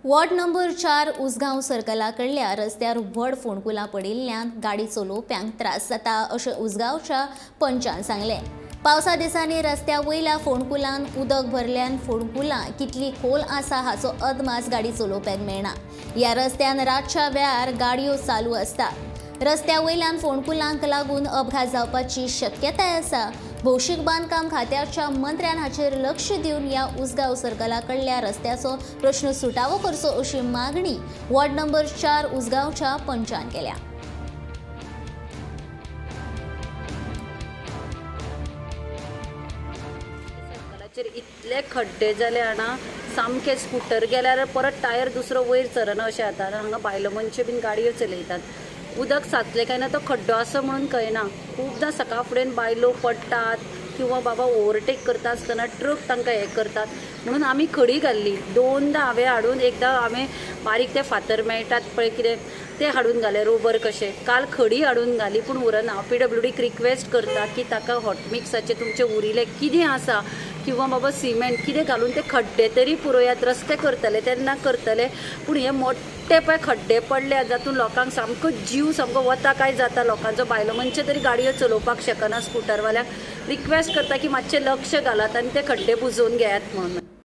Ward number 4 Usgaon सर्कला कडल्या रस्त्यार व्हड फोंडकुलां पडिल्ल्यान गाडी चलोवप्यांक त्रास जाता अशें उसगांवच्या पंचान सांगलें। पावसा दिसांनी रस्त्या वयल्या फोंडकुलांत उदक भरल्यान फोंडकुलां कितली खोल आसा हाचो अदमास गाडी चलोवप्यांक मेळना। ह्या रस्त्यान रातच्या वेळार गाडयो चालू आसतात। रस्त्या वयल्यान फोंडकुलांक लागून अपघात जावपाची शक्यताय आसा। भौशीक बांदकाम खात्याच्या मंत्र्यान हाचेर लक्ष दिवन ह्या उसगांव सर्कला कडल्या रस्त्याचो प्रश्न सुटावो करचो अशी मागणी वॉर्ड नंबर 4 उसगांवच्या पंचान केल्या। इतले खड्डे जाले हांगा सामके स्कूटर गेल्यार परत टायर दुसरो वयर चरना अशें जाता। हांगा बायलो मनशां बीन गाडयो चलयतात। उदक साचले काय ना तो खड्डो आसा म्हणून कळना। खूबदां सकाळ फुडें बायलो पडटात किंवा बाबा ओवरटेक करता आसतना ट्रक तांकां हें करतात म्हणून आमी खडी घाल्ली। दोनदां हांवें हाडून एकदां हांवें बारीक ते फातर मेळटात पळय कितें ते हाडून घाले रोबर कशें। काल खडी हाडून घाली पूण उरना। PWDक रिक्वेस्ट करता की ताका हॉट मिक्साचे तुमचे उरिल्ले कितें आसा किंवा बाबा सिमेंट कितें घालून ते खड्डे तरी पुरोयात। रस्ते करतले तेन्ना करतले पूण हे मोठे पळय खड्डे पडले जातून लोकांक सामको जीव सामको वता काय जाता लोकांचो। बायलो मनशां तरी गाडयो चलोवपाक शकना। स्कूटरवाल्यांक रिक्वेस्ट करता की मातशें लक्ष घालात आनी ते खड्डे बुजोवन घेयात म्हणून।